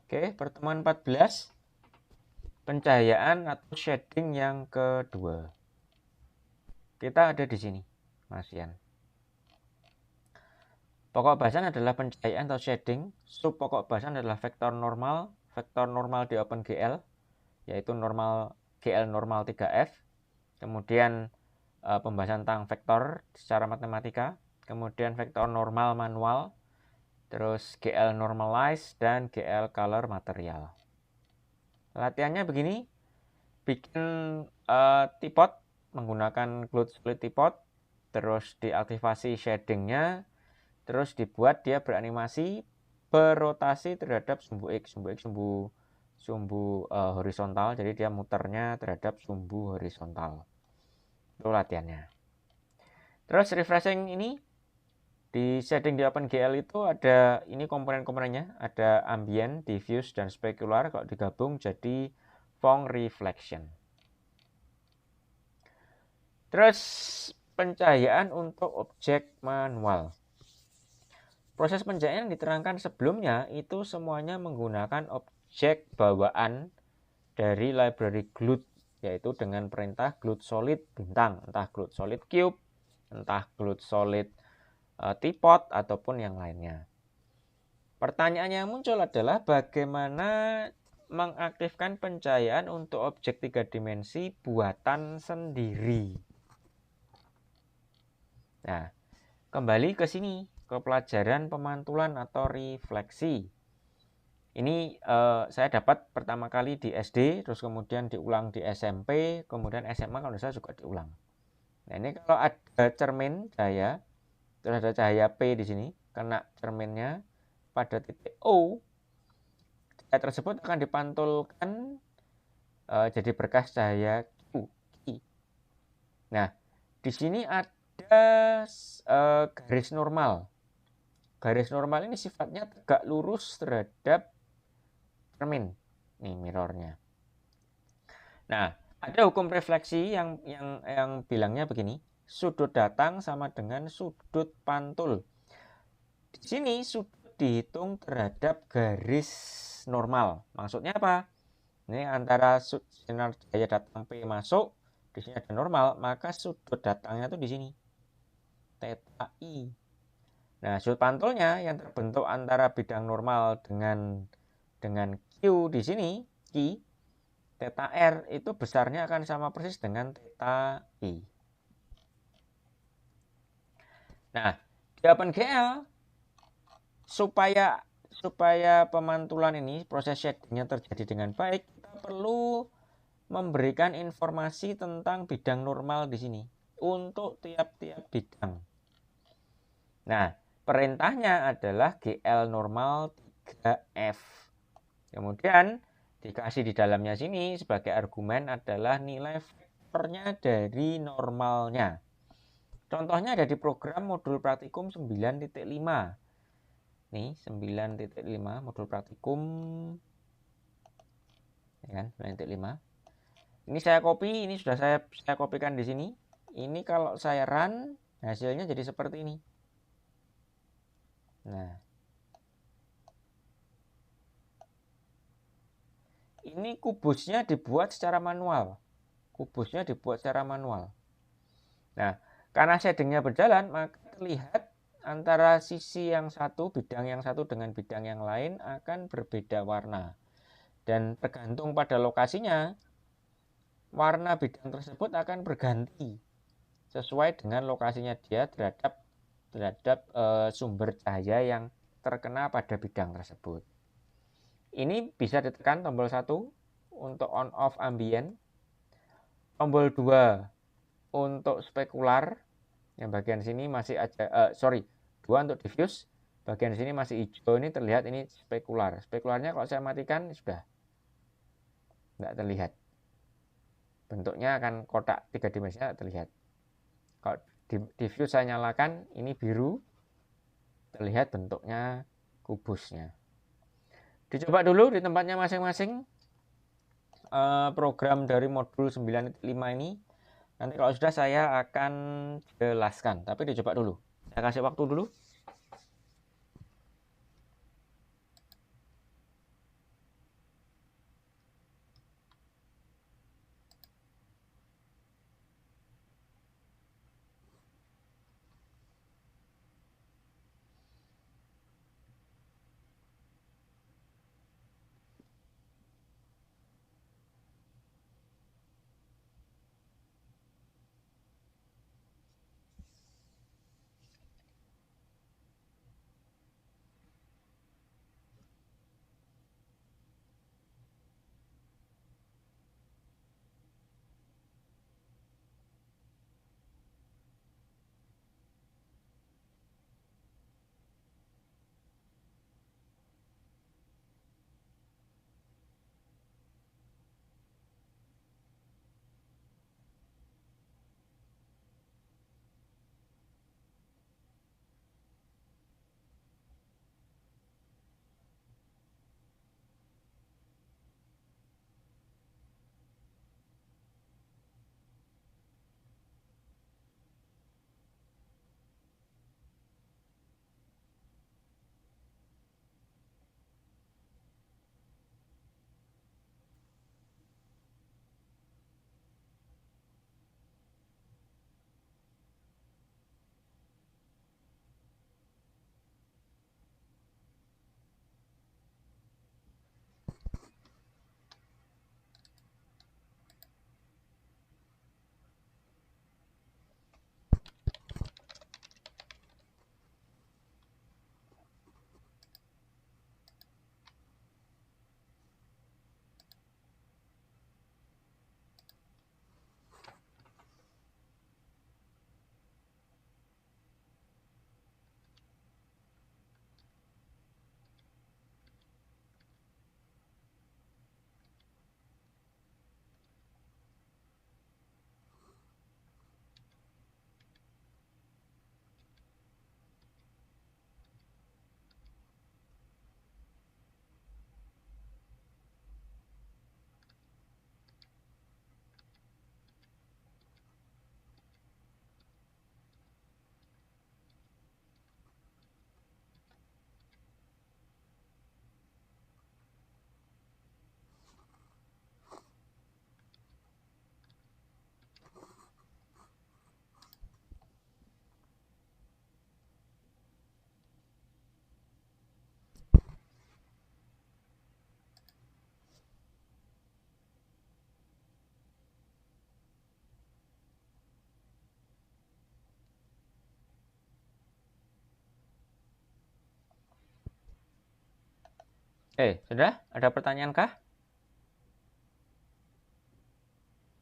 Oke, pertemuan 14, pencahayaan atau shading yang kedua. Kita ada di sini, Mas Ian. Pokok bahasan adalah pencahayaan atau shading. Sub pokok bahasan adalah vektor normal. Vektor normal di OpenGL, yaitu normal GL normal 3F. Kemudian pembahasan tentang vektor secara matematika. Kemudian vektor normal manual. Terus GL normalize dan GL color material. Latihannya begini. Bikin teapot menggunakan glued solid teapot, terus diaktifasi shadingnya, terus dibuat dia beranimasi berotasi terhadap sumbu X. Sumbu horizontal, jadi dia muternya terhadap sumbu horizontal. Itu latihannya. Terus refreshing ini di shading di OpenGL itu ada ini komponen-komponennya, ada ambient, diffuse, dan specular. Kalau digabung jadi Phong reflection. Terus pencahayaan untuk objek manual. Proses pencahayaan yang diterangkan sebelumnya itu semuanya menggunakan objek bawaan dari library glued, yaitu dengan perintah glued solid bintang, entah glued solid cube, entah glued solid teapot ataupun yang lainnya. Pertanyaan yang muncul adalah bagaimana mengaktifkan pencahayaan untuk objek 3 dimensi buatan sendiri. Nah, kembali ke sini, ke pelajaran pemantulan atau refleksi. Ini saya dapat pertama kali di SD, terus kemudian diulang di SMP, kemudian SMA kalau saya juga diulang. Nah, ini kalau ada cermin cahaya, terus ada cahaya P di sini, kena cerminnya pada titik O, cahaya tersebut akan dipantulkan jadi berkas cahaya Q. Nah, di sini ada garis normal. Garis normal ini sifatnya tegak lurus terhadap cermin. Nih mirrornya. Nah, ada hukum refleksi yang bilangnya begini. Sudut datang sama dengan sudut pantul. Di sini sudut dihitung terhadap garis normal. Maksudnya apa? Ini antara sinar cahaya datang P masuk, di sini ada normal, maka sudut datangnya tuh di sini. Theta I. Nah, sudut pantulnya yang terbentuk antara bidang normal dengan Q di sini, Q, theta R itu besarnya akan sama persis dengan theta I. Nah, di OpenGL supaya pemantulan ini proses shadingnya terjadi dengan baik, kita perlu memberikan informasi tentang bidang normal di sini untuk tiap-tiap bidang. Nah, perintahnya adalah GL normal 3F. Kemudian dikasih di dalamnya sini sebagai argumen adalah nilai vektornya dari normalnya. Contohnya ada di program modul praktikum 9.5. Nih, 9.5 modul praktikum ya kan, 9.5. Ini saya copy, ini sudah saya kopikan di sini. Ini kalau saya run, hasilnya jadi seperti ini. Nah, ini kubusnya dibuat secara manual. Nah, karena shadingnya berjalan, maka terlihat antara sisi yang satu, bidang yang satu dengan bidang yang lain akan berbeda warna. Dan tergantung pada lokasinya, warna bidang tersebut akan berganti sesuai dengan lokasinya dia terhadap sumber cahaya yang terkena pada bidang tersebut. Ini bisa ditekan tombol 1 untuk on off ambient, tombol 2 untuk spekular, yang bagian sini masih ada 2 untuk diffuse, bagian sini masih hijau, ini terlihat ini spekular. Spekularnya kalau saya matikan sudah tidak terlihat, bentuknya akan kotak 3 dimensinya terlihat. Kalau diffuse saya nyalakan, ini biru, terlihat bentuknya kubusnya. Dicoba dulu di tempatnya masing-masing program dari modul 9.5 ini. Nanti kalau sudah saya akan jelaskan, tapi dicoba dulu. Saya kasih waktu dulu. Sudah? Ada pertanyaan kah?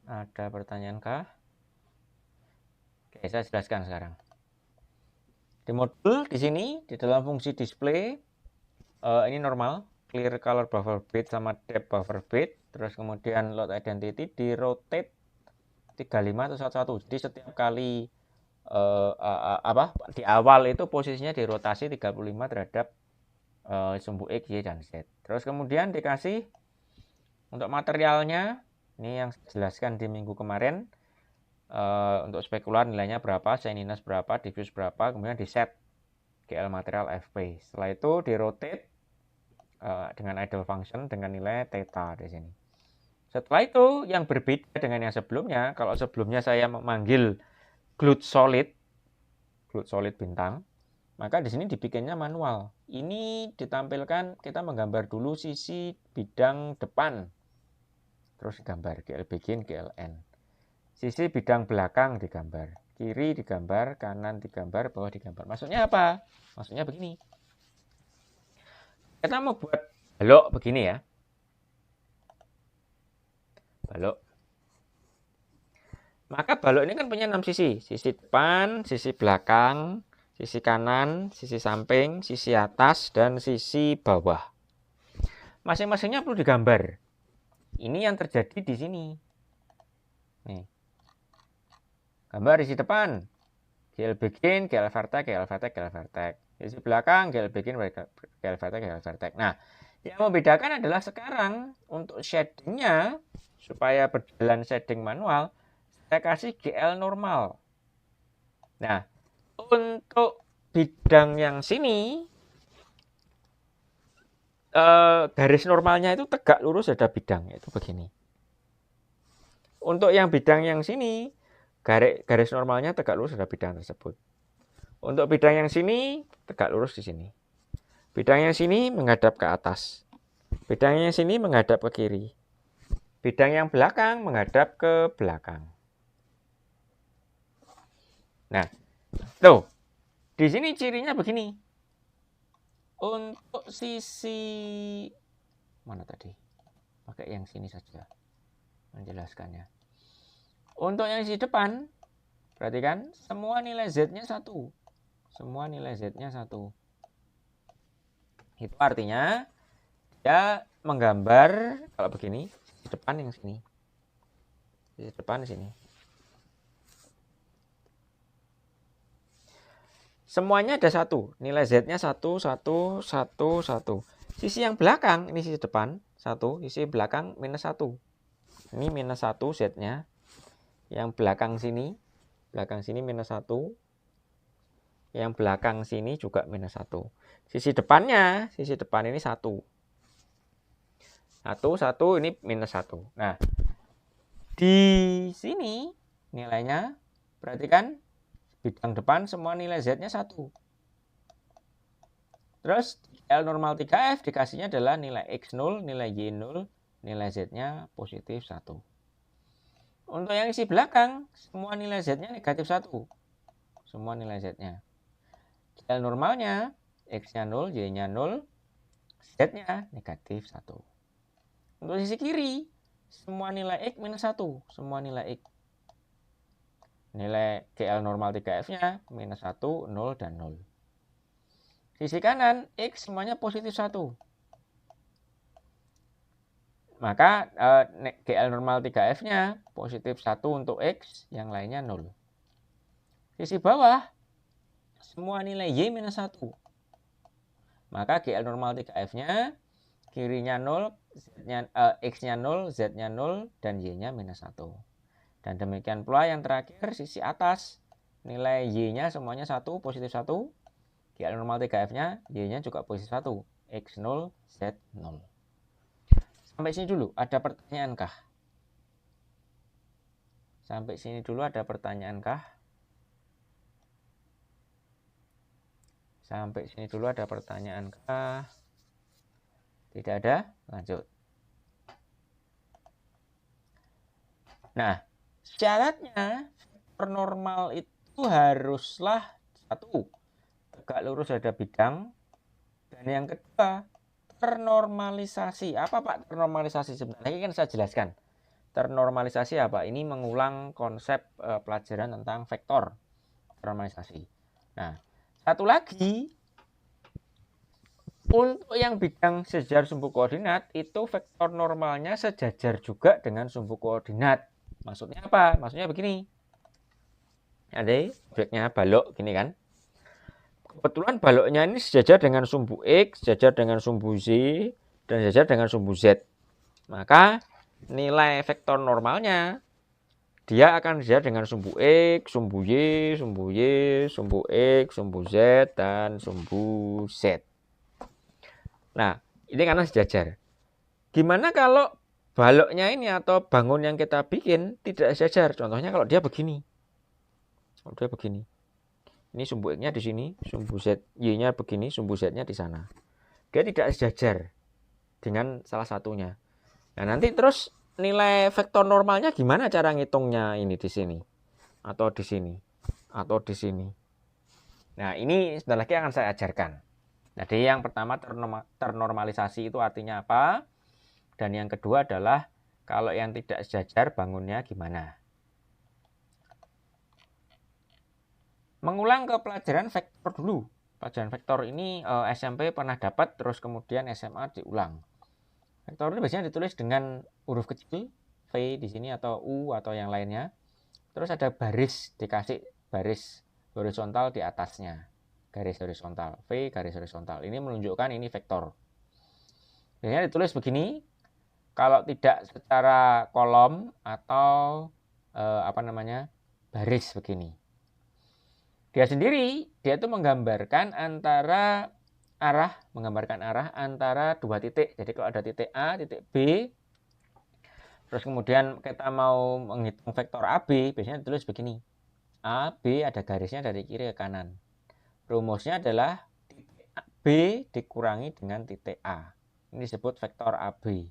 Ada pertanyaan kah? Oke, saya jelaskan sekarang. Di modul di sini di dalam fungsi display ini normal, clear color buffer bit sama depth buffer bit, terus kemudian load identity di rotate 35 atau 11. Jadi setiap kali di awal itu posisinya dirotasi 35 terhadap sumbu X, Y, dan Z. Terus kemudian dikasih untuk materialnya, ini yang saya jelaskan di minggu kemarin, untuk spekular nilainya berapa, shininess berapa, diffuse berapa, kemudian di set GL material FP. Setelah itu di rotate dengan idle function dengan nilai theta di sini. Setelah itu yang berbeda dengan yang sebelumnya, kalau sebelumnya saya memanggil glued solid bintang, maka di sini dibikinnya manual. Ini ditampilkan, kita menggambar dulu sisi bidang depan, terus digambar GL begin, GLN. Sisi bidang belakang digambar, kiri digambar, kanan digambar, bawah digambar. Maksudnya apa? Maksudnya begini. Kita mau buat balok begini ya. Balok. Maka balok ini kan punya 6 sisi. Sisi depan, sisi belakang, sisi kanan, sisi samping, sisi atas, dan sisi bawah. Masing-masingnya perlu digambar. Ini yang terjadi di sini. Nih. Gambar sisi depan. GL begin, GL vertex, GL vertex, GL vertex. Sisi belakang, GL begin, GL vertex, GL vertex. Nah, yang membedakan adalah sekarang untuk shadingnya, supaya berjalan shading manual, saya kasih GL normal. Nah, untuk bidang yang sini, garis normalnya itu tegak lurus ada bidang, itu begini. Untuk yang bidang yang sini, garis normalnya tegak lurus ada bidang tersebut. Untuk bidang yang sini, tegak lurus di sini. Bidang yang sini menghadap ke atas. Bidang yang sini menghadap ke kiri. Bidang yang belakang menghadap ke belakang. Nah, tuh. Di sini cirinya begini. Untuk sisi mana tadi? Pakai yang sini saja menjelaskannya. Untuk yang sisi depan, perhatikan semua nilai Z-nya 1. Semua nilai Z-nya 1. Itu artinya dia menggambar kalau begini, sisi depan yang sini. Sisi depan di sini. Semuanya ada 1. Nilai Z-nya 1, 1, 1, 1. Sisi yang belakang, ini sisi depan 1, sisi belakang minus 1. Ini minus 1 Z-nya. Yang belakang sini minus 1. Yang belakang sini juga minus 1. Sisi depan ini 1. 1, ini minus 1. Nah, di sini nilainya, perhatikan, bidang depan semua nilai Z-nya 1. Terus L normal 3F dikasihnya adalah nilai X0, nilai Y0, nilai Z-nya positif 1. Untuk yang isi belakang, semua nilai Z-nya negatif 1. Semua nilai Z-nya. L normalnya, X-nya 0, Y-nya 0, Z-nya negatif 1. Untuk sisi kiri, semua nilai X minus 1. Semua nilai X. Nilai GL normal 3F-nya minus 1, 0, dan 0. Sisi kanan, X semuanya positif 1. Maka GL normal 3F-nya positif 1 untuk X, yang lainnya 0. Sisi bawah, semua nilai Y minus 1. Maka GL normal 3F-nya kirinya 0, X-nya 0, Z-nya 0, dan Y-nya minus 1. Dan demikian pula yang terakhir, sisi atas, nilai Y-nya semuanya 1, positif 1. GL normal 3F-nya, Y-nya juga positif 1. X0, Z0. Sampai sini dulu, ada pertanyaan kah? Sampai sini dulu ada pertanyaan kah? Sampai sini dulu ada pertanyaan kah? Tidak ada? Lanjut. Nah, syaratnya vektor normal itu haruslah 1, tegak lurus ada bidang, dan yang kedua ternormalisasi. Apa Pak ternormalisasi sebenarnya? Ini kan saya jelaskan. Ternormalisasi apa? Ini mengulang konsep pelajaran tentang vektor normalisasi. Nah, satu lagi untuk yang bidang sejajar sumbu koordinat itu vektor normalnya sejajar juga dengan sumbu koordinat. Maksudnya apa? Maksudnya begini. Ada objeknya balok gini kan. Kebetulan baloknya ini sejajar dengan sumbu X, sejajar dengan sumbu Z, dan sejajar dengan sumbu Z. Maka nilai vektor normalnya dia akan sejajar dengan sumbu X, sumbu Y, sumbu Y, sumbu X, sumbu Z, dan sumbu Z. Nah, ini karena sejajar. Gimana kalau baloknya ini atau bangun yang kita bikin tidak sejajar? Contohnya kalau dia begini. Kalau dia begini. Ini sumbu X-nya di sini, sumbu Z, Y-nya begini, sumbu Z-nya di sana. Dia tidak sejajar dengan salah satunya. Nah, nanti terus nilai vektor normalnya gimana cara ngitungnya ini di sini? Atau di sini? Atau di sini? Nah, ini sebentar lagi akan saya ajarkan. Jadi yang pertama ternormalisasi itu artinya apa? Dan yang kedua adalah kalau yang tidak sejajar bangunnya gimana? Mengulang ke pelajaran vektor dulu. Pelajaran vektor ini SMP pernah dapat, terus kemudian SMA diulang. Vektor ini biasanya ditulis dengan huruf kecil, V di sini atau U atau yang lainnya. Terus ada baris, dikasih baris horizontal di atasnya. Garis horizontal, V garis horizontal. Ini menunjukkan ini vektor. Biasanya ditulis begini, kalau tidak secara kolom atau baris begini. Dia sendiri, dia itu menggambarkan arah antara dua titik. Jadi kalau ada titik A, titik B, terus kemudian kita mau menghitung vektor AB, biasanya ditulis begini. A, B ada garisnya dari kiri ke kanan. Rumusnya adalah titik B dikurangi dengan titik A. Ini disebut vektor AB.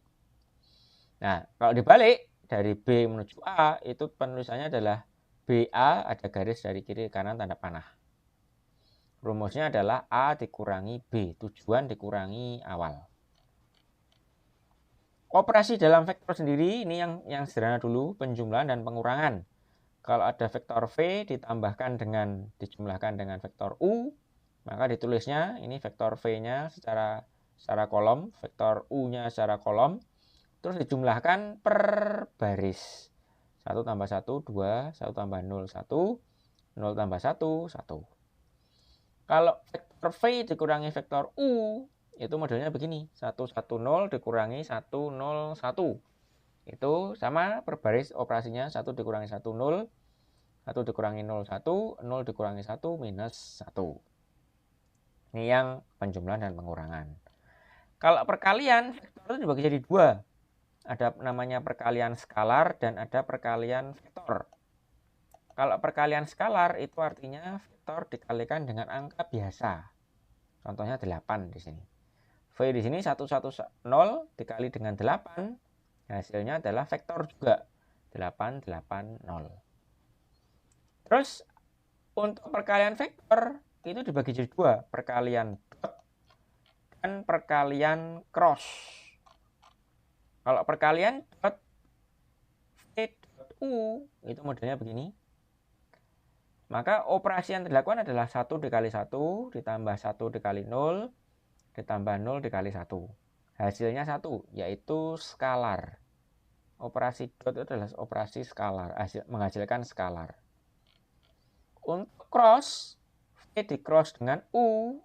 Nah, kalau dibalik, dari B menuju A, itu penulisannya adalah BA ada garis dari kiri ke kanan tanda panah. Rumusnya adalah A dikurangi B, tujuan dikurangi awal. Operasi dalam vektor sendiri, ini yang sederhana dulu, penjumlahan dan pengurangan. Kalau ada vektor V dijumlahkan dengan vektor U, maka ditulisnya ini vektor V-nya secara kolom, vektor U-nya secara kolom, terus dijumlahkan per baris. 1 tambah 1, 2, 1 tambah 0, 1, 0 tambah 1, 1. Kalau vektor V dikurangi vektor U, itu modelnya begini. 1, 1, 0 dikurangi 1, 0, 1. Itu sama per baris operasinya. 1 dikurangi 1, 0. 1 dikurangi 0, 1. 0 dikurangi 1, minus 1. Ini yang penjumlahan dan pengurangan. Kalau perkalian, vektor itu dibagi jadi dua. Ada namanya perkalian skalar dan ada perkalian vektor. Kalau perkalian skalar itu artinya vektor dikalikan dengan angka biasa. Contohnya 8 di sini. V di sini 110 dikali dengan 8, hasilnya adalah vektor juga. 880. Terus untuk perkalian vektor itu dibagi jadi dua, perkalian dot dan perkalian cross. Kalau perkalian dot V dot U itu modelnya begini. Maka operasi yang dilakukan adalah 1 dikali 1 ditambah 1 dikali 0 ditambah 0 dikali 1. Hasilnya 1, yaitu skalar. Operasi dot itu adalah operasi skalar, menghasilkan skalar. Untuk cross, V di cross dengan U,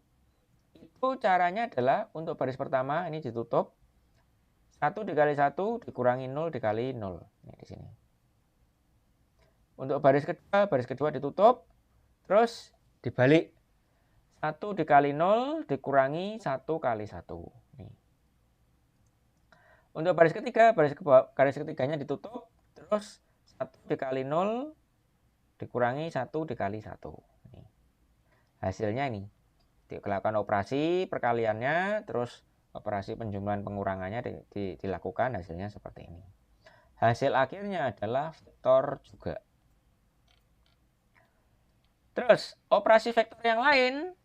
itu caranya adalah untuk baris pertama ini ditutup. 1 dikali 1 dikurangi 0 dikali 0. Ini di sini. Untuk baris kedua ditutup. Terus dibalik. 1 dikali 0 dikurangi 1 kali 1. Nih. Untuk baris ketiganya ditutup. Terus 1 dikali 0 dikurangi 1 dikali 1. Nih. Hasilnya ini. Dilakukan operasi perkaliannya, terus operasi penjumlahan pengurangannya dilakukan, hasilnya seperti ini. Hasil akhirnya adalah vektor juga. Terus operasi vektor yang lain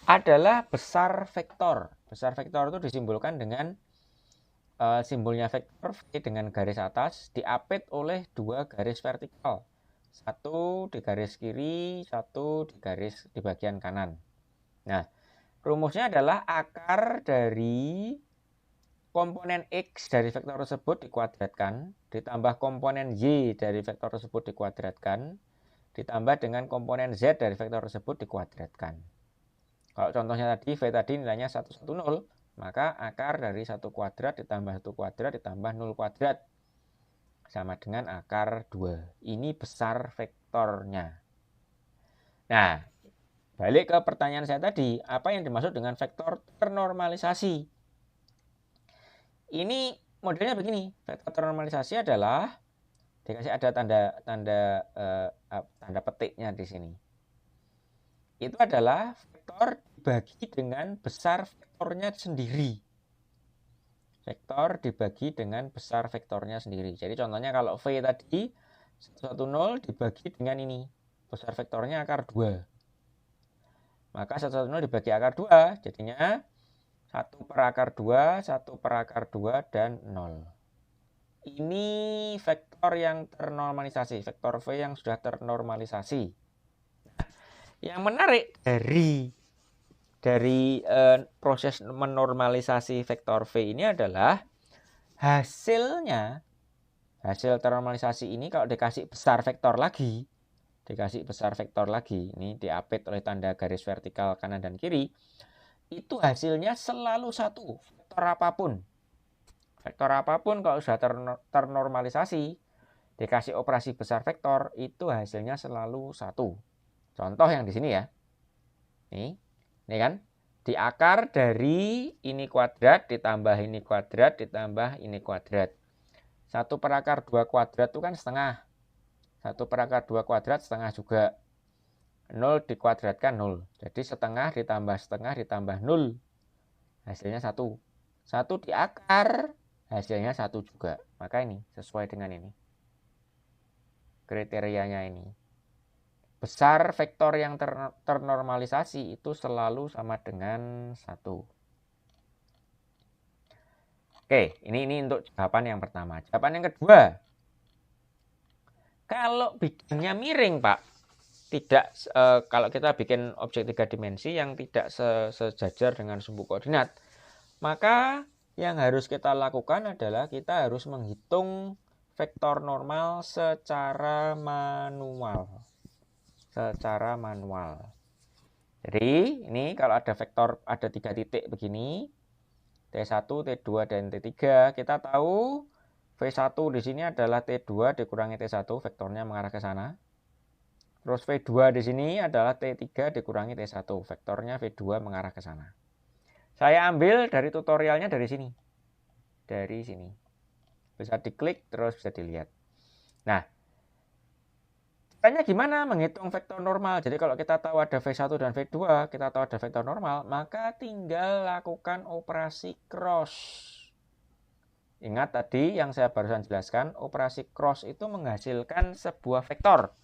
adalah besar vektor. Besar vektor itu disimbolkan dengan simbolnya vektor V dengan garis atas diapit oleh dua garis vertikal. Satu di garis kiri, satu di garis di bagian kanan. Nah, rumusnya adalah akar dari komponen X dari vektor tersebut dikuadratkan, ditambah komponen Y dari vektor tersebut dikuadratkan, ditambah dengan komponen Z dari vektor tersebut dikuadratkan. Kalau contohnya tadi, V tadi nilainya 110, maka akar dari 1 kuadrat ditambah 1 kuadrat ditambah 0 kuadrat sama dengan akar 2. Ini besar vektornya. Nah, balik ke pertanyaan saya tadi, apa yang dimaksud dengan vektor ternormalisasi? Ini modelnya begini, vektor ternormalisasi adalah dikasih ada tanda petiknya di sini. Itu adalah vektor dibagi dengan besar vektornya sendiri. Vektor dibagi dengan besar vektornya sendiri. Jadi contohnya kalau V tadi 110 dibagi dengan ini. Besar vektornya akar 2. Maka 110 dibagi akar 2 jadinya 1 per akar 2, 1 per akar 2, dan 0. Ini vektor yang ternormalisasi, vektor V yang sudah ternormalisasi. Yang menarik dari proses menormalisasi vektor V ini adalah hasil ternormalisasi ini kalau dikasih besar vektor lagi, ini diapit oleh tanda garis vertikal kanan dan kiri, itu hasilnya selalu satu, vektor apapun kalau sudah ternormalisasi dikasih operasi besar vektor itu hasilnya selalu satu. Contoh yang di sini ya, ini kan, di akar dari ini kuadrat ditambah ini kuadrat ditambah ini kuadrat. 1 per akar 2 kuadrat itu kan setengah. 1 per akar 2 kuadrat setengah juga. 0 dikuadratkan 0. Jadi setengah ditambah 0. Hasilnya 1. 1 di akar, hasilnya 1 juga. Maka ini sesuai dengan ini. Kriterianya ini. Besar vektor yang ternormalisasi itu selalu sama dengan 1. Oke, ini untuk jawaban yang pertama. Jawaban yang kedua. Kalau bidangnya miring, Pak, tidak kalau kita bikin objek 3 dimensi yang tidak sejajar dengan sumbu koordinat, maka yang harus kita lakukan adalah kita harus menghitung vektor normal secara manual. Jadi ini kalau ada vektor, ada 3 titik begini, T1, T2, dan T3, kita tahu V1 di sini adalah T2 dikurangi T1, vektornya mengarah ke sana. Terus V2 di sini adalah T3 dikurangi T1, vektornya V2 mengarah ke sana. Saya ambil dari tutorialnya dari sini. Dari sini. Bisa diklik terus bisa dilihat. Nah, caranya gimana menghitung vektor normal? Jadi kalau kita tahu ada V1 dan V2, kita tahu ada vektor normal, maka tinggal lakukan operasi cross. Ingat tadi yang saya barusan jelaskan, operasi cross itu menghasilkan sebuah vektor.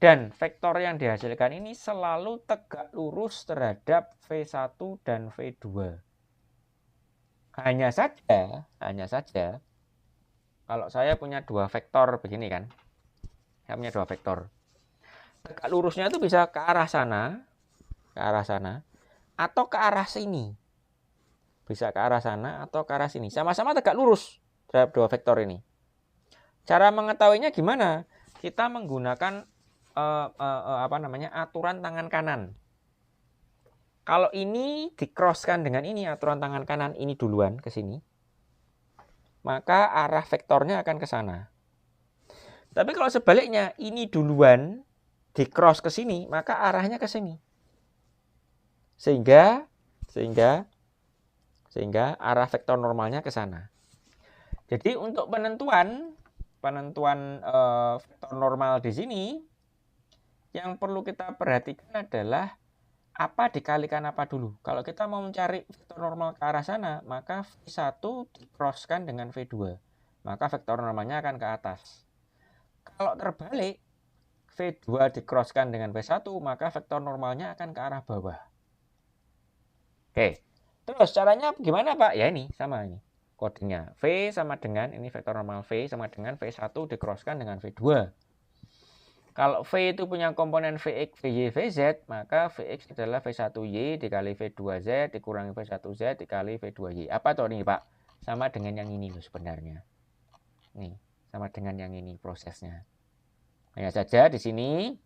Dan vektor yang dihasilkan ini selalu tegak lurus terhadap V1 dan V2. Hanya saja, kalau saya punya dua vektor begini kan, saya punya dua vektor. Tegak lurusnya itu bisa ke arah sana, atau ke arah sini. Bisa ke arah sana atau ke arah sini. Sama-sama tegak lurus terhadap dua vektor ini. Cara mengetahuinya gimana? Kita menggunakan aturan tangan kanan. Kalau ini di-crosskan dengan ini, aturan tangan kanan ini duluan ke sini, maka arah vektornya akan ke sana. Tapi kalau sebaliknya, ini duluan di-cross ke sini, maka arahnya ke sini. Sehingga arah vektor normalnya ke sana. Jadi untuk penentuan vektor normal di sini, yang perlu kita perhatikan adalah apa dikalikan apa dulu. Kalau kita mau mencari vektor normal ke arah sana, maka V1 di-crosskan dengan V2. Maka vektor normalnya akan ke atas. Kalau terbalik, V2 di-crosskan dengan V1, maka vektor normalnya akan ke arah bawah. Oke, Terus caranya gimana Pak? Ya ini sama ini kodenya. V sama dengan ini vektor normal V sama dengan V1 di-crosskan dengan V2. Kalau V itu punya komponen Vx, Vy, Vz, maka Vx adalah V1y dikali V2z dikurangi V1z dikali V2y. Apa tuh ini Pak? Sama dengan yang ini loh sebenarnya. Nih, sama dengan yang ini prosesnya. Hanya saja di sini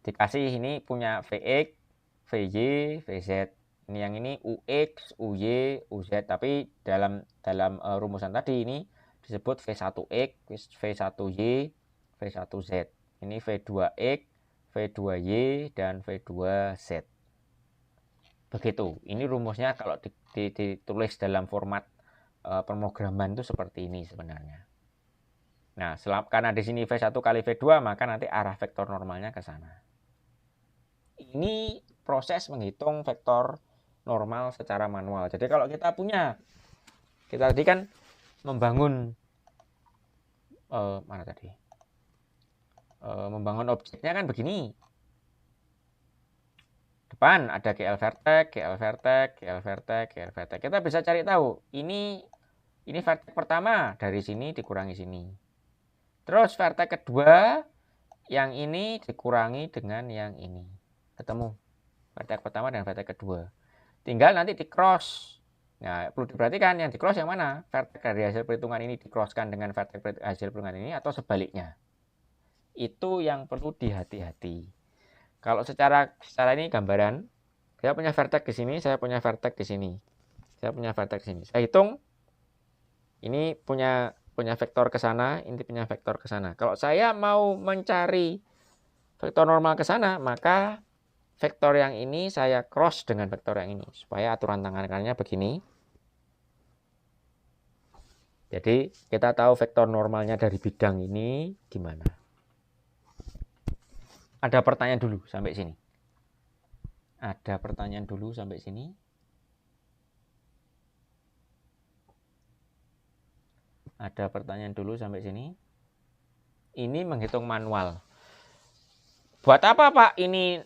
dikasih ini punya Vx, Vy, Vz. Ini yang ini Ux, Uy, Uz. Tapi dalam rumusan tadi ini disebut V1x, V1y, V1z. Ini V2x, V2y, dan V2z. Begitu. Ini rumusnya kalau ditulis dalam format pemrograman itu seperti ini sebenarnya. Nah, karena di sini V1 kali V2, maka nanti arah vektor normalnya ke sana. Ini proses menghitung vektor normal secara manual. Jadi kalau kita tadi kan membangun mana tadi? Membangun objeknya kan begini. Depan ada GL vertex, GL vertex, GL vertex, GL vertex. Kita bisa cari tahu ini vertex pertama dari sini dikurangi sini. Terus vertex kedua yang ini dikurangi dengan yang ini. Ketemu vertex pertama dan vertex kedua. Tinggal nanti di cross. Nah, perlu diperhatikan yang di cross yang mana? Vertex dari hasil perhitungan ini di-crosskan dengan vertex hasil perhitungan ini atau sebaliknya. Itu yang perlu dihati-hati. Kalau secara ini gambaran, saya punya vertex di sini, saya punya vertex di sini. Saya punya vertex di sini. Saya hitung ini punya vektor ke sana, ini punya vektor ke sana. Kalau saya mau mencari vektor normal ke sana, maka vektor yang ini saya cross dengan vektor yang ini supaya aturan tangan kanannya begini. Jadi kita tahu vektor normalnya dari bidang ini gimana. Ada pertanyaan dulu sampai sini. Ada pertanyaan dulu sampai sini. Ada pertanyaan dulu sampai sini. Ini menghitung manual. Buat apa Pak ini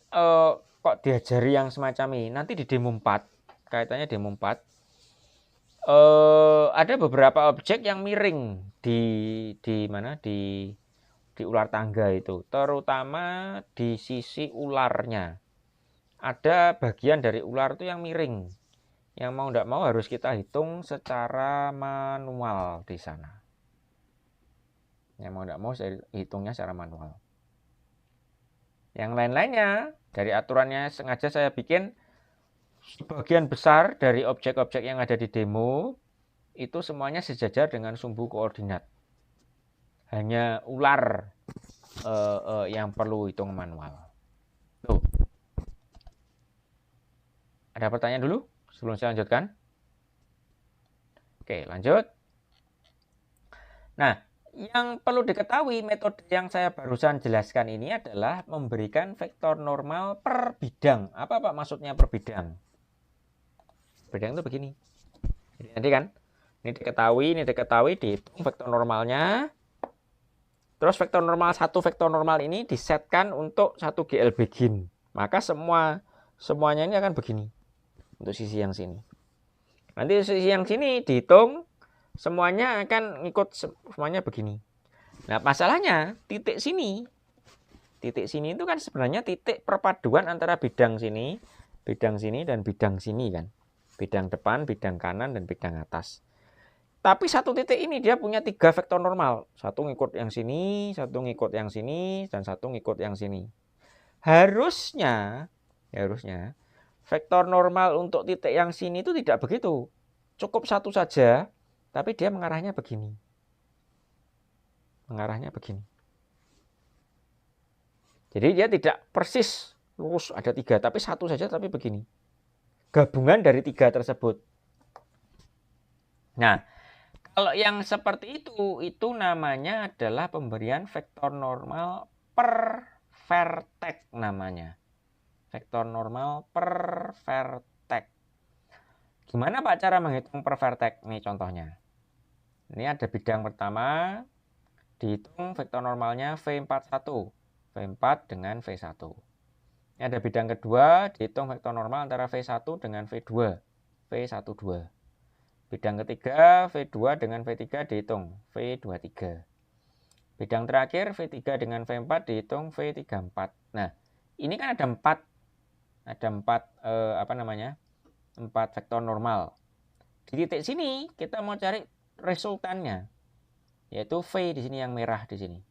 kok diajari yang semacam ini? Nanti di demo 4, kaitannya demo 4. Ada beberapa objek yang miring di mana di ular tangga itu, terutama di sisi ularnya. Ada bagian dari ular itu yang miring, yang mau tidak mau harus kita hitung secara manual di sana. Yang mau tidak mau saya hitungnya secara manual. Yang lain-lainnya dari aturannya sengaja saya bikin sebagian besar dari objek-objek yang ada di demo itu semuanya sejajar dengan sumbu koordinat. Hanya ular yang perlu hitung manual. Tuh. Ada pertanyaan dulu sebelum saya lanjutkan? Oke, lanjut. Nah, yang perlu diketahui metode yang saya barusan jelaskan ini adalah memberikan vektor normal per bidang. Apa Pak maksudnya per bidang? Bidang itu begini. Jadi nanti kan, ini diketahui, dihitung vektor normalnya. Terus vektor normal vektor normal ini disetkan untuk satu GL begin. Maka semuanya ini akan begini. Untuk sisi yang sini. Nanti sisi yang sini dihitung, semuanya akan ngikut semuanya begini. Nah, masalahnya titik sini itu kan sebenarnya titik perpaduan antara bidang sini, dan bidang sini kan. Bidang depan, bidang kanan, dan bidang atas. Tapi satu titik ini dia punya 3 vektor normal. Satu ngikut yang sini, satu ngikut yang sini, dan satu ngikut yang sini. Harusnya vektor normal untuk titik yang sini itu tidak begitu. Cukup satu saja, tapi dia mengarahnya begini. Jadi dia tidak persis lurus ada 3, tapi satu saja tapi begini. Gabungan dari 3 tersebut. Nah, kalau yang seperti itu namanya adalah pemberian vektor normal per vertex namanya. Vektor normal per vertex. Gimana Pak cara menghitung per vertex? Nih contohnya. Ini ada bidang pertama, dihitung vektor normalnya V41. V4 dengan V1. Ini ada bidang kedua, dihitung vektor normal antara V1 dengan V2. V12. Bidang ketiga V2 dengan V3 dihitung V23. Bidang terakhir V3 dengan V4 dihitung V34. Nah, ini kan ada 4 vektor normal. Di titik sini kita mau cari resultannya, yaitu V di sini yang merah di sini.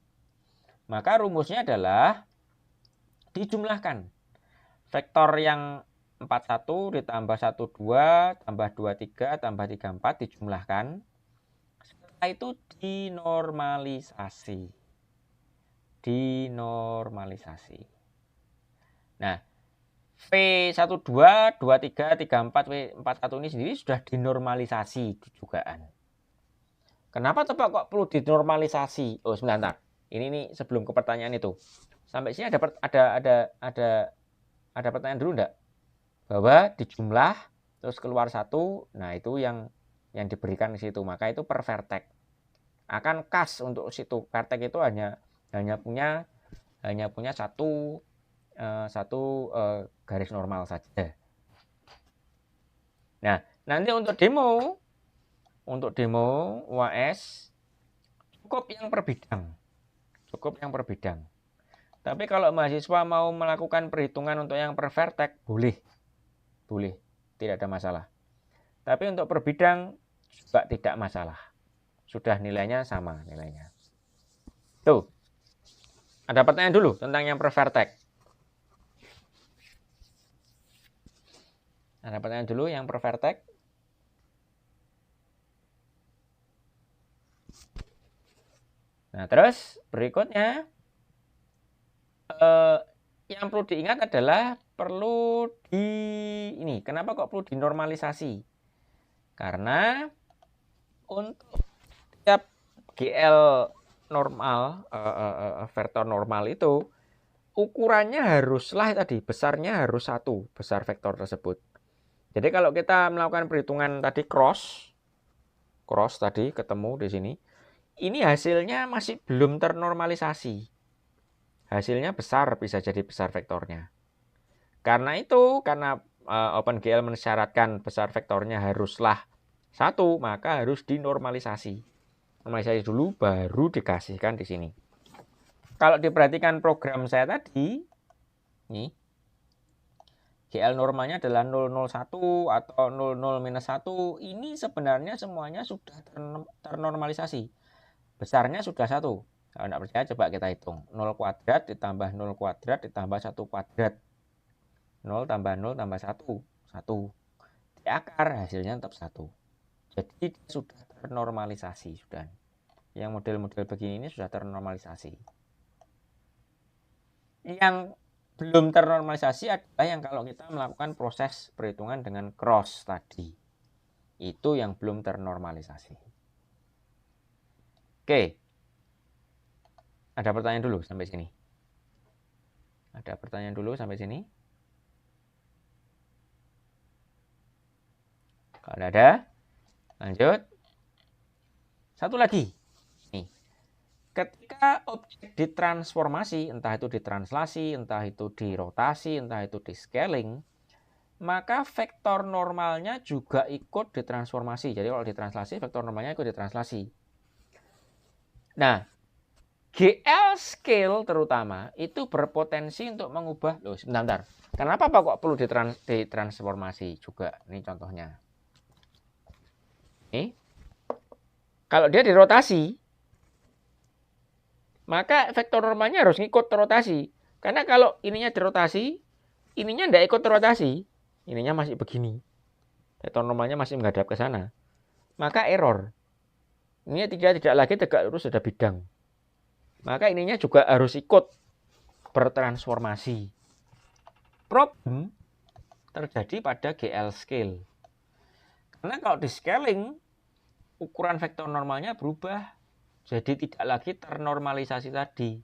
Maka rumusnya adalah dijumlahkan. Vektor yang 41 ditambah 12 tambah 23 tambah 34 dijumlahkan. Setelah itu dinormalisasi. Nah, V12, 23, 34, V41 ini sendiri sudah dinormalisasi di jugaan. Kenapa coba kok perlu dinormalisasi? Oh, sebentar. Ini sebelum ke pertanyaan itu. Sampai sini ada pertanyaan dulu enggak? Bahwa dijumlah terus keluar 1, nah itu yang diberikan di situ. Maka itu per vertex. Akan kas untuk situ vertex itu hanya punya satu garis normal saja. Nah, nanti untuk demo UAS cukup yang per bidang. Tapi kalau mahasiswa mau melakukan perhitungan untuk yang per vertex, boleh, tidak ada masalah. Tapi untuk per bidang juga tidak masalah. Sudah nilainya sama nilainya. Tuh. Ada pertanyaan dulu tentang yang per vertex. Ada pertanyaan dulu yang per vertex. Nah, terus berikutnya yang perlu diingat adalah kenapa kok perlu dinormalisasi? Karena untuk setiap GL normal, vektor normal itu ukurannya haruslah besarnya harus 1, besar vektor tersebut. Jadi kalau kita melakukan perhitungan tadi cross tadi ketemu di sini, ini hasilnya masih belum ternormalisasi. Hasilnya besar, bisa jadi besar vektornya. Karena OpenGL mensyaratkan besar vektornya haruslah 1, maka harus dinormalisasi. Normalisasi dulu baru dikasihkan di sini. Kalau diperhatikan program saya tadi, nih, GL normalnya adalah 001 atau 00-1. Ini sebenarnya semuanya sudah ternormalisasi. Besarnya sudah 1. Kalau tidak percaya coba kita hitung. 0 kuadrat ditambah 0 kuadrat ditambah 1 kuadrat. 0 tambah 0 tambah 1. 1. Di akar hasilnya tetap 1. Jadi sudah ternormalisasi. Sudah. Yang model-model begini ini sudah ternormalisasi. Yang belum ternormalisasi adalah yang kalau kita melakukan proses perhitungan dengan cross tadi. Itu yang belum ternormalisasi. Oke. Ada pertanyaan dulu sampai sini? Ada pertanyaan dulu sampai sini? Kalau ada, lanjut. Satu lagi. Nih. Ketika objek ditransformasi, entah itu ditranslasi, entah itu dirotasi, entah itu di scaling, maka vektor normalnya juga ikut ditransformasi. Jadi kalau ditranslasi, vektor normalnya ikut ditranslasi. Nah, GL scale terutama itu berpotensi untuk mengubah. Loh, sebentar. Kenapa Pak kok perlu ditransformasi juga? Ini contohnya. Nih. Kalau dia dirotasi, maka vektor normalnya harus ngikut rotasi. Karena kalau ininya dirotasi, ininya tidak ikut rotasi. Ininya masih begini. Vektor normalnya masih menghadap ke sana. Maka error. Ini tidak lagi tegak lurus sudah bidang. Maka ininya juga harus ikut bertransformasi. Problem terjadi pada GL scale. Karena kalau di scaling, ukuran vektor normalnya berubah. Jadi tidak lagi ternormalisasi tadi.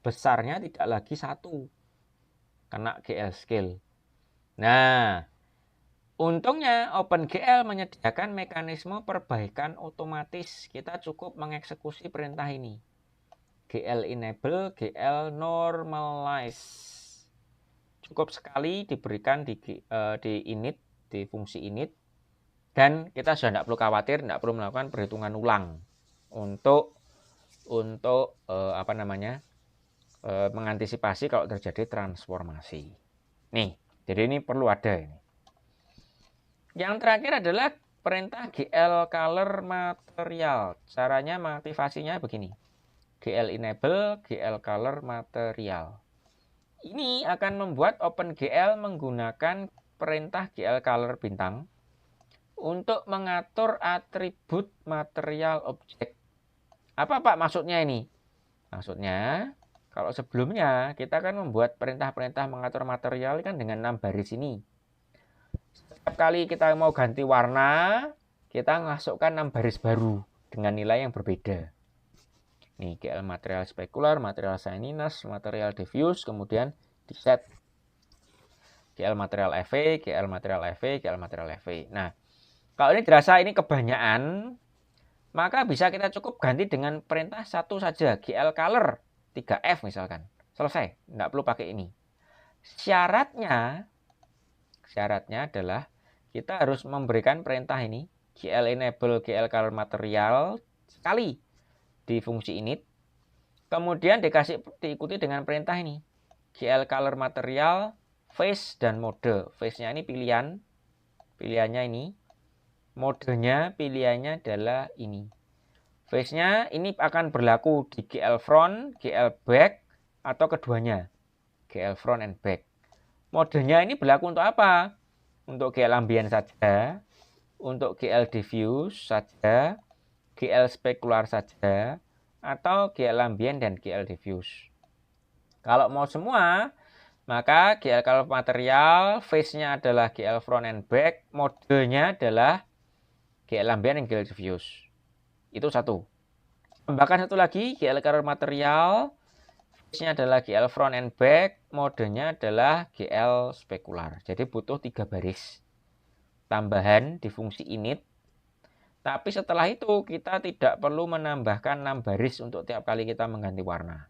Besarnya tidak lagi 1. Karena GL scale. Nah, untungnya OpenGL menyediakan mekanisme perbaikan otomatis. Kita cukup mengeksekusi perintah ini. GL enable, GL normalize. Cukup sekali diberikan di init, di fungsi init. Dan kita sudah tidak perlu khawatir, tidak perlu melakukan perhitungan ulang untuk mengantisipasi kalau terjadi transformasi. Nih, jadi ini perlu ada ini. Yang terakhir adalah perintah GL color material. Caranya mengaktifasinya begini. GL enable, GL color material. Ini akan membuat OpenGL menggunakan perintah GL color bintang untuk mengatur atribut material objek. Apa Pak maksudnya ini? Maksudnya, kalau sebelumnya kita kan membuat perintah-perintah mengatur material kan dengan 6 baris ini. Setiap kali kita mau ganti warna, kita masukkan 6 baris baru dengan nilai yang berbeda. Nih, GL material specular, material shininess, material diffuse, kemudian di set GL material FV, GL material FV, GL material FV. Nah, kalau ini dirasa ini kebanyakan, maka bisa kita cukup ganti dengan perintah satu saja, GL color 3F misalkan. Selesai, tidak perlu pakai ini. Syaratnya adalah kita harus memberikan perintah ini, GL enable, GL color material sekali di fungsi init. Kemudian diikuti dengan perintah ini, GL color material, phase dan mode. Phase-nya ini pilihannya ini. Modenya pilihannya adalah ini. Phase-nya ini akan berlaku di GL front, GL back, atau keduanya. GL front and back. Modenya ini berlaku untuk apa? Untuk GL ambient saja, untuk GL diffuse saja, GL specular saja, atau GL ambient dan GL diffuse. Kalau mau semua, maka GL color material, phase-nya adalah GL front and back, modenya adalah GL ambient dan GL diffuse. Itu satu. Tambahkan satu lagi, GL color material, phase-nya adalah GL front and back, modenya adalah GL specular. Jadi butuh 3 baris tambahan di fungsi init. Tapi setelah itu kita tidak perlu menambahkan 6 baris untuk tiap kali kita mengganti warna.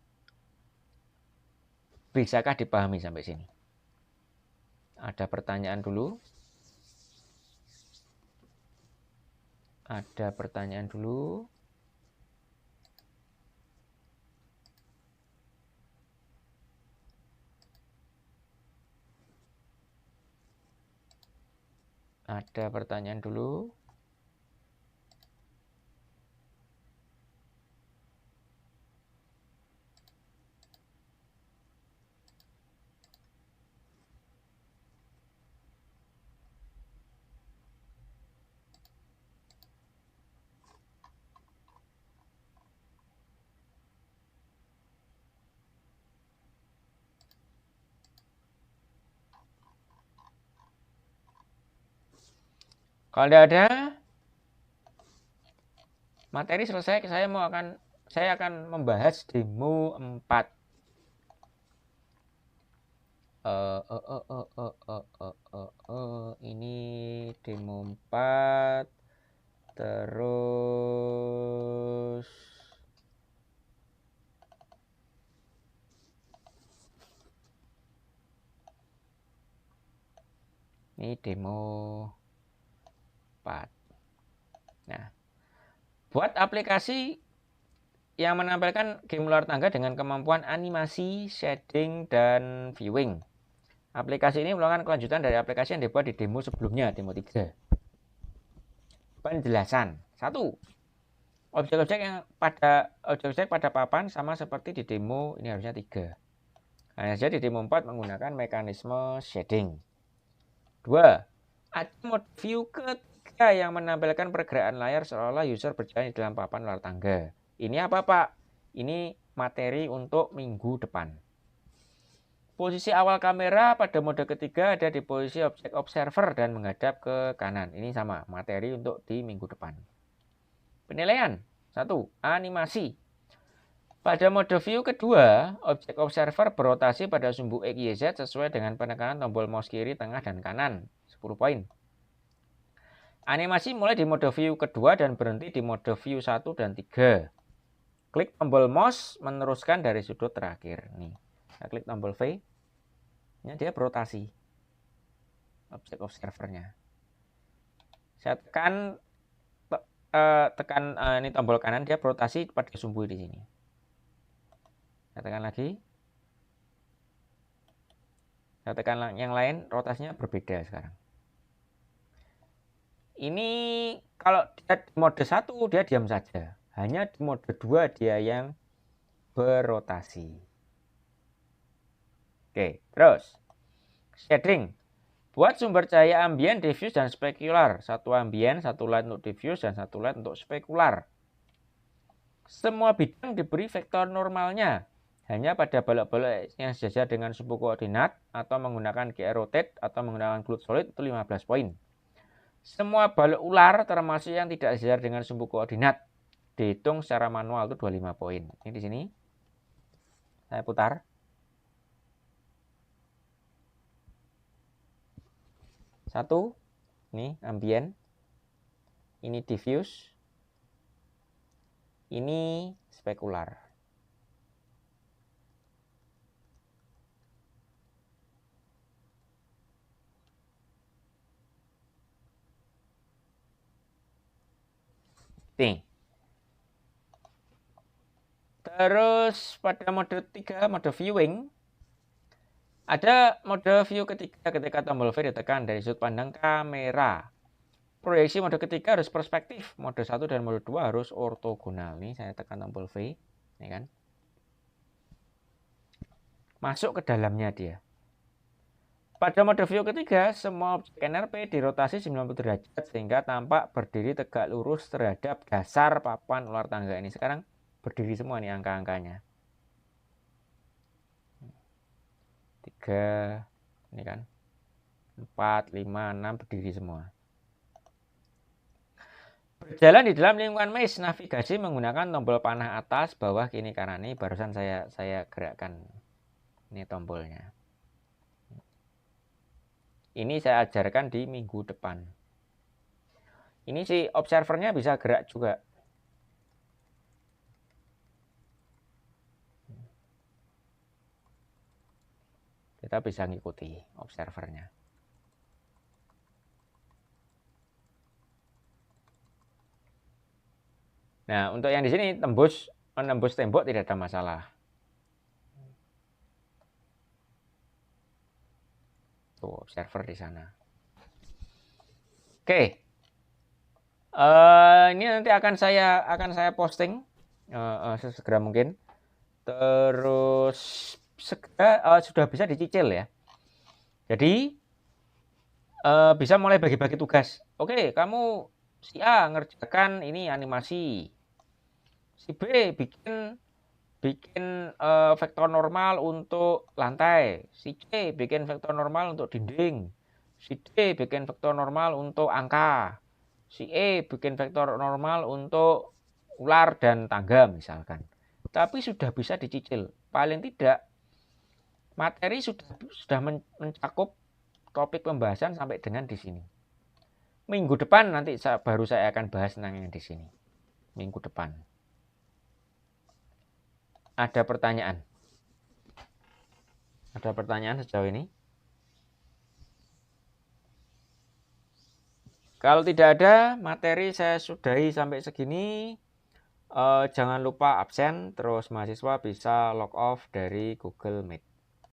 Bisakah dipahami sampai sini? Ada pertanyaan dulu? Ada pertanyaan dulu? Ada pertanyaan dulu? Kalau tidak ada, materi selesai. Saya akan membahas demo 4. Ini demo 4. Terus ini demo 4. Nah, buat aplikasi yang menampilkan game luar tangga dengan kemampuan animasi, shading, dan viewing. Aplikasi ini merupakan kelanjutan dari aplikasi yang dibuat di demo sebelumnya, demo 3. Penjelasan. 1. Objek-objek pada papan sama seperti di demo, ini harusnya 3. Hanya saja di demo 4 menggunakan mekanisme shading. 2. Ada mode view ketiga yang menampilkan pergerakan layar seolah-olah user berjalan di dalam papan luar tangga. Ini apa Pak? Ini materi untuk minggu depan. Posisi awal kamera pada mode ketiga ada di posisi objek observer dan menghadap ke kanan. Ini sama, materi untuk di minggu depan. Penilaian. 1. Animasi. Pada mode view kedua, objek observer berotasi pada sumbu X, Y, Z sesuai dengan penekanan tombol mouse kiri, tengah, dan kanan. 10 poin. Animasi mulai di mode view kedua dan berhenti di mode view 1 dan 3. Klik tombol mouse meneruskan dari sudut terakhir. Nih, saya klik tombol V. Ini dia berotasi objek observernya. Saya tekan ini tombol kanan, dia berotasi pada sumbu di sini. Saya tekan lagi. Saya tekan yang lain, rotasinya berbeda sekarang. Ini kalau dia di mode 1 dia diam saja. Hanya di mode 2 dia yang berotasi. Oke, terus shading. Buat sumber cahaya ambien, diffuse, dan spekular. Satu ambien, satu light untuk diffuse, dan satu light untuk spekular. Semua bidang diberi vektor normalnya. Hanya pada balok-balok yang sejajar dengan sumbu koordinat atau menggunakan GR rotate atau menggunakan glued solid itu 15 poin. Semua balok ular termasuk yang tidak sejajar dengan sumbu koordinat dihitung secara manual itu 25 poin. Ini di sini. Saya putar. Satu, ini ambien, ini diffuse, ini spekular. Nih. Terus pada mode 3, mode viewing, ada mode view ketiga ketika tombol V ditekan dari sudut pandang kamera. Proyeksi mode ketiga harus perspektif, mode 1 dan mode 2 harus ortogonal. Nih saya tekan tombol V, ini kan. Masuk ke dalamnya dia. Pada mode view ketiga, semua objek NRP dirotasi 90 derajat sehingga tampak berdiri tegak lurus terhadap dasar papan ular tangga ini. Sekarang berdiri semua nih angka-angkanya. 3, ini kan. 4, 5, 6 berdiri semua. Berjalan di dalam lingkungan maze, navigasi menggunakan tombol panah atas, bawah, kiri, kanan. Ini barusan saya gerakkan. Ini tombolnya. Ini saya ajarkan di minggu depan. Ini si observernya bisa gerak juga. Kita bisa ngikuti observernya. Nah, untuk yang di sini menembus tembok tidak ada masalah. Tuh, observer di sana. Oke. Ini nanti akan saya posting sesegera mungkin. Terus sudah bisa dicicil ya. Jadi bisa mulai bagi-bagi tugas. Oke, kamu si A ngerjakan ini animasi. Si B bikin vektor normal untuk lantai. Si C bikin vektor normal untuk dinding. Si D bikin vektor normal untuk angka. Si E bikin vektor normal untuk ular dan tangga misalkan. Tapi sudah bisa dicicil. Paling tidak materi sudah mencakup topik pembahasan sampai dengan di sini. Minggu depan nanti baru saya akan bahas tentang yang di sini. Minggu depan. Ada pertanyaan? Ada pertanyaan sejauh ini? Kalau tidak ada, materi saya sudahi sampai segini. Jangan lupa absen, terus mahasiswa bisa log off dari Google Meet.